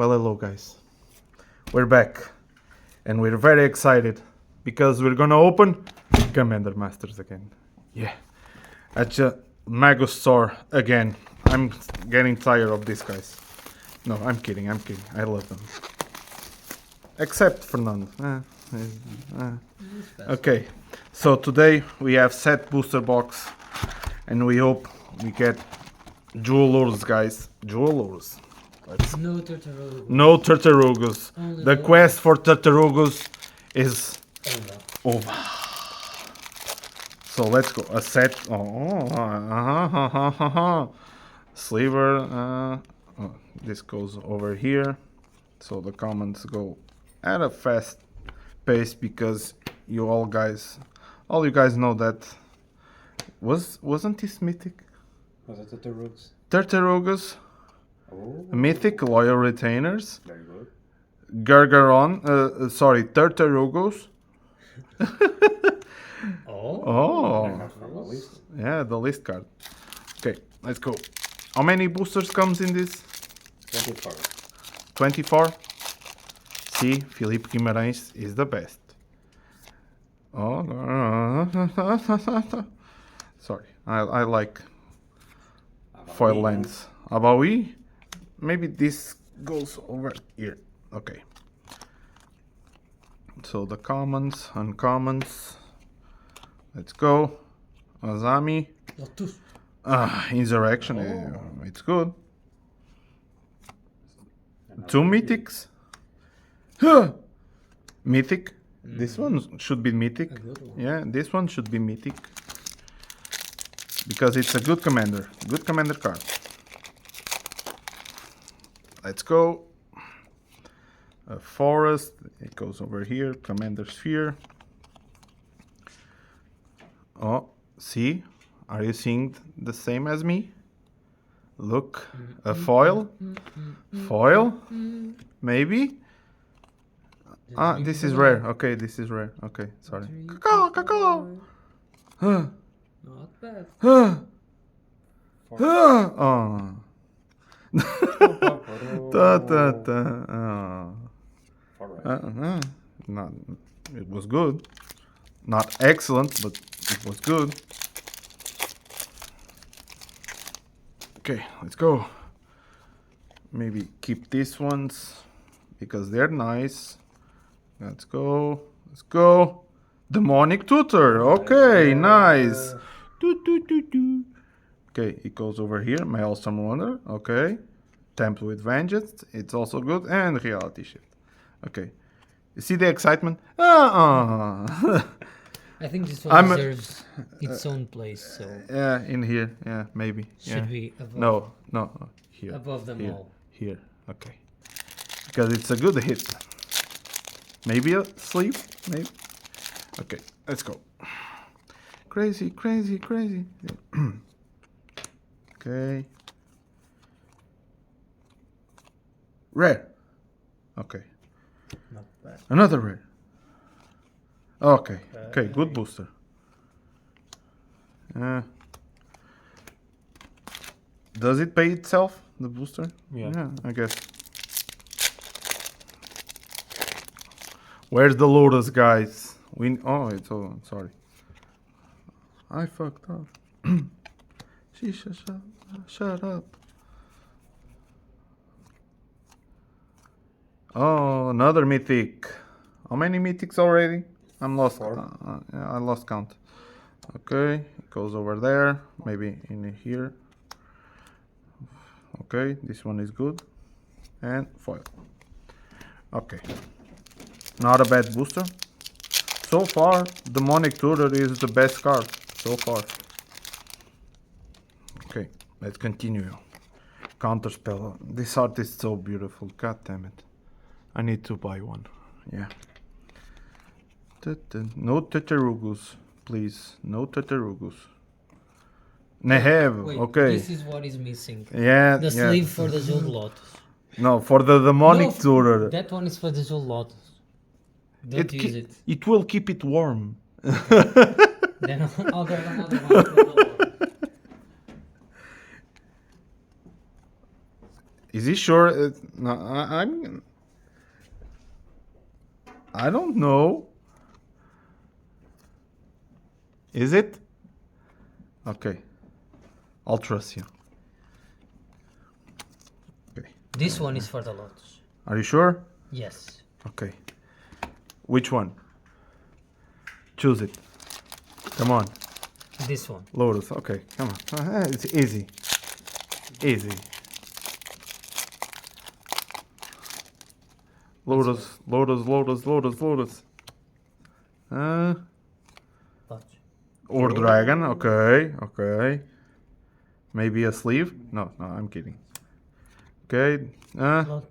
Well, hello guys. We're back. And we're very excited because we're gonna open Commander Masters again. Yeah. At the MAGUS Store again. I'm getting tired of these guys. No, I'm kidding. I love them. Except Fernando. Okay. So today we have set booster box and we hope we get jewelers, guys. Jewelers. No Turtarugus. No Turtarugus. Only The no. quest for Turtarugus is over. So let's go. A set. Sliver. This goes over here. So the comments go at a fast pace because you all you guys know that wasn't this mythic? Was it Turtarugus? Turtarugus. Oh. Mythic loyal retainers. Very good. Gargaron, Turtarugus. Oh. I have from the list. Yeah, the list card. Okay, let's go. How many boosters comes in this? 24. 24. See, Felipe Guimarães is the best. Oh, sorry. I like foil lens. Abawi? Maybe this goes over here. Okay. So the commons, uncommons. Let's go. Azami. Lotus. Insurrection. It's good. Two mythics. Mythic. This one should be mythic. A good one. Yeah, this one should be mythic. Because it's a good commander. Good commander card. Let's go. A forest. It goes over here. Commander sphere. Oh, see? Are you seeing the same as me? Look, a foil. Foil? Maybe? This is rare. Okay, this is rare. Okay, sorry. Cacao. Huh. Not bad. Huh. Oh. Ta, ta, ta. Oh. Alright. Not, it was good. Not excellent, but it was good. Okay, let's go. Maybe keep these ones because they're nice. Let's go. Let's go. Demonic Tutor. Okay, nice. Okay, it goes over here. Maelstrom Wonder. Okay. Temple with Vengeance. It's also good. And Reality Shift. Okay. You see the excitement? I think this one deserves its own place, so Yeah, in here. Yeah, maybe. should be above, No. Here. above them Here. all. Here. Okay. Because it's a good hit. Maybe a sleep? Maybe. Okay, let's go. Crazy. Okay. Rare. Okay. Not bad. Another rare. Okay. Okay, good booster. Does it pay itself, the booster? Yeah. I guess. Where's the Lotus, guys? It's all. Sorry. I fucked up. Shut up. Oh, another mythic. How many mythics already? I'm lost. 4. I lost count. Okay, it goes over there. Maybe in here. Okay, this one is good. And foil. Okay. Not a bad booster. So far, Demonic Tutor is the best card. So far. Okay, let's continue. Counterspell. This art is so beautiful. God damn it. I need to buy one. Yeah. No Turtarugus, please. No Turtarugus. Nehev. Wait, Okay. this is what is missing. Yeah. The sleeve for the Jewel Lotus. No, for the Demonic No, Tutor. that one is for the Jewel Lotus. Don't use it. It will keep it warm. Then I'll grab another one. Is he sure? No, I don't know. Is it? Okay. I'll trust you. Okay. This one is for the Lotus. Are you sure? Yes. Okay. Which one? Choose it. Come on. This one. Lotus. Okay. Come on. It's easy. Easy. Lotus. Lotus. Lotus. Lotus. Lotus. Touch. Or dragon. Okay. Okay. Maybe a sleeve? No. No. I'm kidding. Okay. Lot-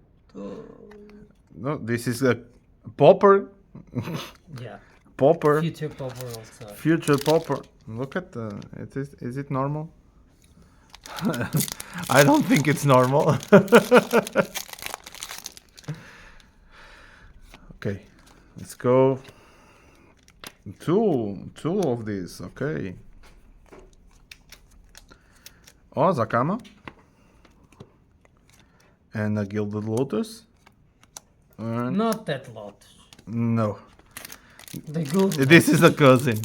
No. This is a popper. yeah. Popper. Future popper also. Future popper. Look at the. Is it normal? I don't think it's normal. Okay, let's go. Two of these. Okay. Oh, Zakama. And a Gilded Lotus. Not that Lotus. No. The good one. This is a cousin.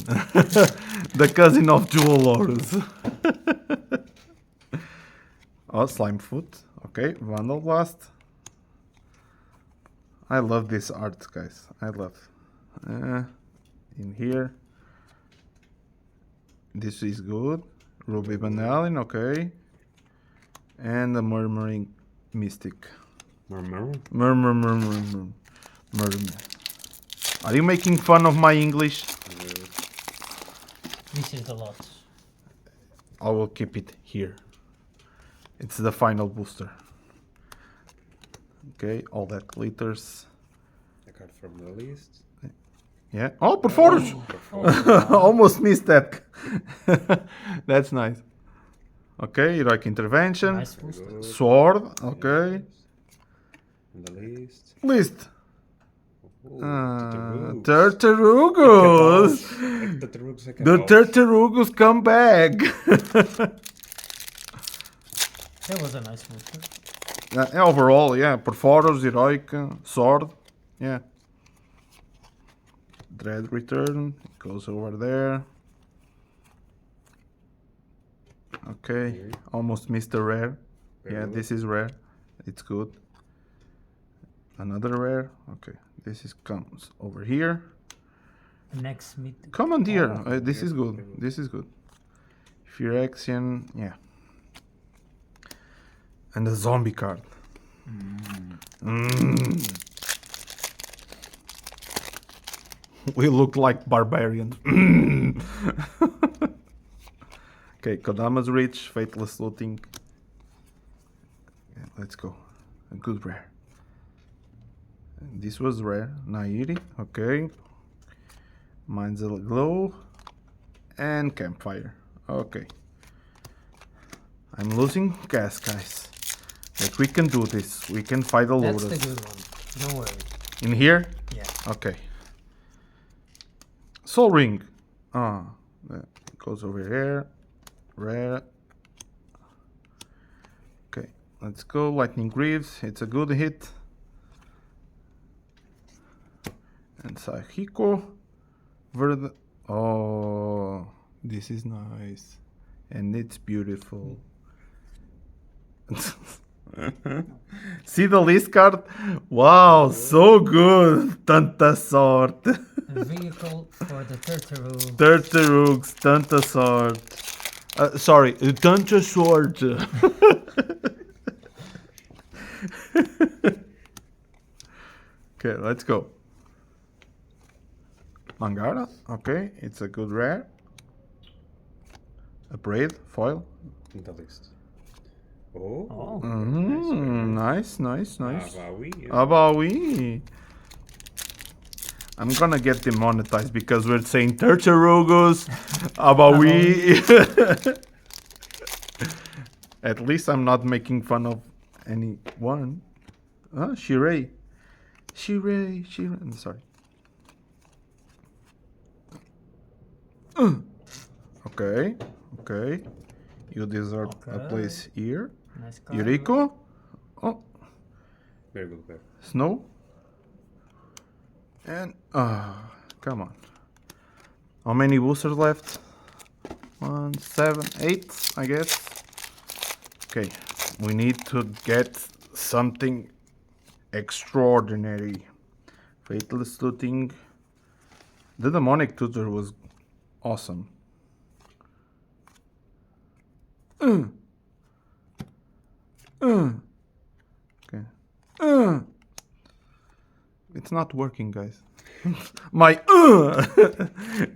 The cousin of Jewel Lotus. Oh, Slime Foot. Okay, Vandal Blast. I love this art, guys. I love. In here. This is good. Ruby Banalin, okay. And the Murmuring Mystic. Murmur. Murmur. Are you making fun of my English? This is the Lotus. I will keep it here. It's the final booster. Okay, all that glitters. A card from the list. Yeah. Oh, Perforce! Almost missed that. That's nice. Okay, Heroic Intervention. Nice booster. Good. Sword. Okay. On the list. List. Ooh, Turtarugus. Turtarugus. The Turtarugus come back. That was a nice booster. Overall, yeah. Perforos, Heroic, Sword. Yeah. Dread Return. It goes over there. Okay. Almost missed the rare. Yeah, this is rare. It's good. Another rare. Okay. This is comes over here. Next meet. Come on, dear. This is good. This is good. Phyrexian, yeah. And a zombie card. We look like barbarians. Okay, Kodama's Reach, Fateless Looting. Yeah, let's go. A good rare. This was rare. Nairi, okay. Mind's a Glow. And Campfire. Okay. I'm losing gas, guys. But we can do this. We can fight the That's Lotus. the good one. Don't worry. In here? Yeah. Okay. Soul Ring. That goes over here. Rare. Okay, let's go. Lightning Greaves. It's a good hit. And Sahiko. Oh, this is nice. And it's beautiful. See the list card? Wow, so good. Tanta sort. A vehicle for the Turtaru. Turtarugs, Tanta sword. Sorry, Tanta sword. Okay, let's go. Mangara, okay, it's a good rare. A braid, foil. On the list. Oh. Oh. Nice. Abawi. Abawi. I'm gonna get demonetized because we're saying Turtarugus, Abawi. At least I'm not making fun of anyone. Shirei. I'm sorry. Okay. You deserve a Okay. place here. Nice card. Yuriko. Oh, Very good pair. snow. And come on. How many boosters left? 1, 7, 8, I guess. Okay, we need to get something extraordinary. Fatalist looting. The demonic tutor was awesome. Okay. It's not working, guys. My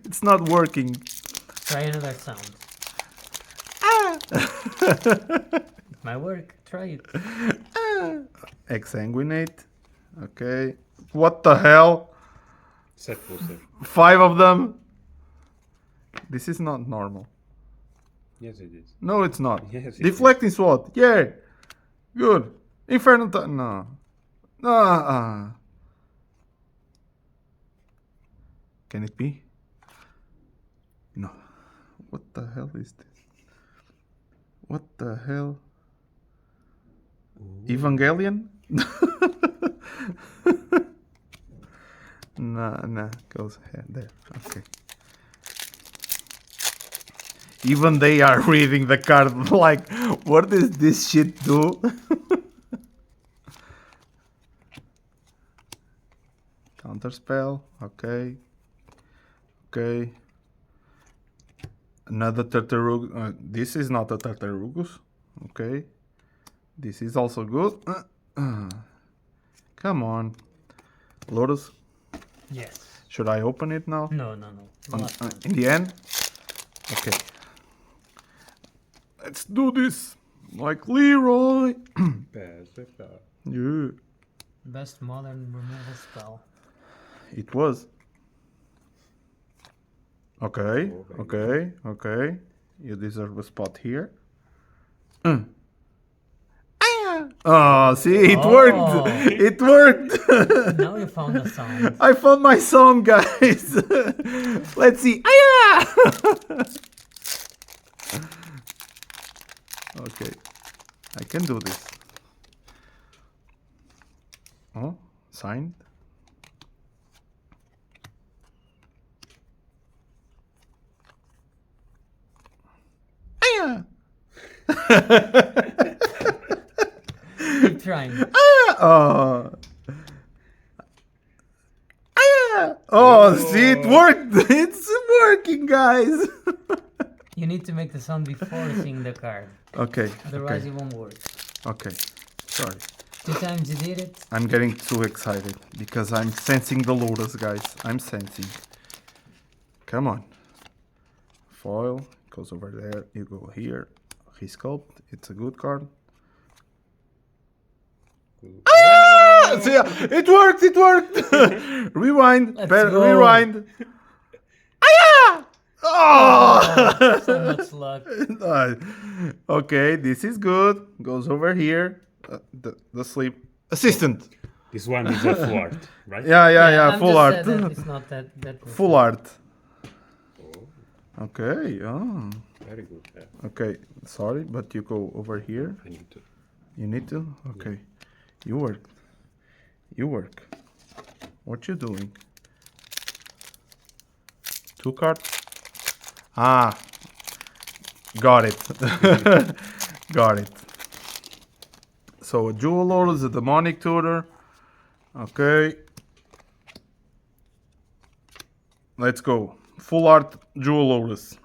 it's not working. Try another sound. It might work. Try it. Exsanguinate. Okay. What the hell? Set booster. 5 of them. This is not normal. Yes, it is. No, it's not. Yes, it Deflecting SWAT. Yeah. Good. Inferno. No. Can it be? No. What the hell is this? What the hell? Evangelion? Nah, goes ahead there. Okay. Even they are reading the card like, what does this shit do? Counterspell, okay. Okay. Another Tartarugus. This is not a Tartarugus. Okay. This is also good. Come on. Lotus, Yes. should I open it now? No. In the end? Okay. Let's do this. Like Leroy. Perfect. Yeah. Best modern removal spell. It was. Okay. Okay. You deserve a spot here. Oh, see, it worked. It worked. Now you found the sound. I found my song, guys. Let's see. Okay, I can do this. Oh, signed. Keep trying. Oh, see, it worked. It's working, guys. You need to make the sound before seeing the card. Okay. Otherwise, Okay. it won't work. Okay. Sorry. 2 times you did it. I'm getting too excited because I'm sensing the Lotus, guys. I'm sensing. Come on. Foil goes over there. You go here. Resculpt. It's a good card. See, it worked. It worked. Rewind. Let's go. Rewind. Oh, so much luck. Okay, this is good. Goes over here. The sleep assistant. This one is a full art, right? Yeah. I'm Full just art. sad that it's not that Full art. Oh, Okay. Oh. very good. Okay. Sorry, but you go over here. I need to. You need to. Okay. You work. You work. What you doing? 2 cards. Ah. Got it. Got it. So a Jewel Lord is a demonic tutor. Okay. Let's go. Full art Jewel Lords.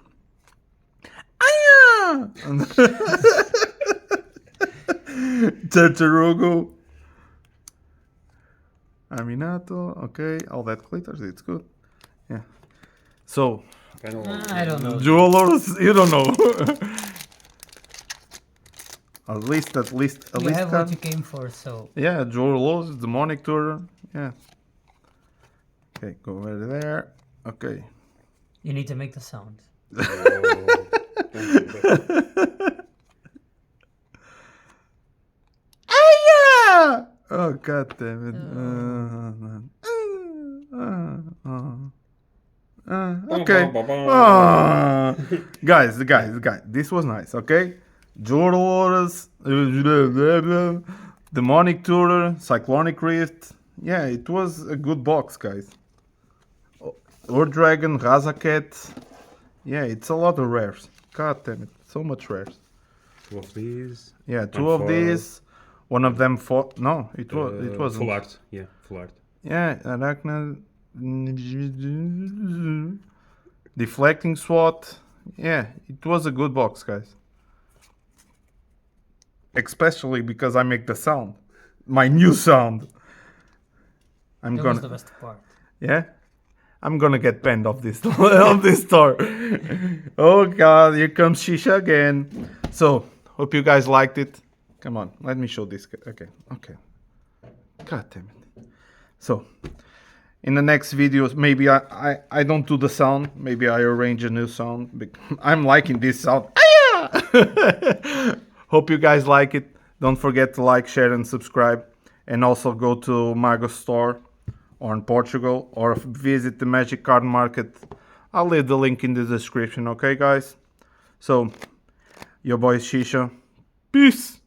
Tartarugo. Aminato. Okay. All that glitters. It's good. Yeah. So. I don't know. Jewel Lords. You don't know. At least. You have what you came for, so. Yeah, Jewel Lords, demonic tutor. Yeah. Okay, go over there. Okay. You need to make the sound. Oh, god damn it. Okay. Guys, the this was nice, okay? Jewel Lords, Demonic Tutor, Cyclonic Rift. Yeah, it was a good box, guys. Ur Dragon, Razaket. Yeah, it's a lot of rares. God damn it, so much rares. Two of these. Yeah, two one of for, these. One of them for no, it wasn't. Full art. Yeah, full art. Yeah, Arachna. Deflecting SWAT. Yeah, it was a good box, guys. Especially because I make the sound. My new sound. I'm That was the gonna. best part. Yeah? I'm gonna get banned of this of this store. Oh god, here comes Shisha again. So, hope you guys liked it. Come on, let me show this. Okay, okay. God damn it. So, in the next videos, maybe I don't do the sound. Maybe I arrange a new sound. I'm liking this sound. Hope you guys like it. Don't forget to like, share, and subscribe. And also go to MAGUS Store or in Portugal or visit the Magic Card Market. I'll leave the link in the description, okay, guys? So, your boy Shisha. Peace!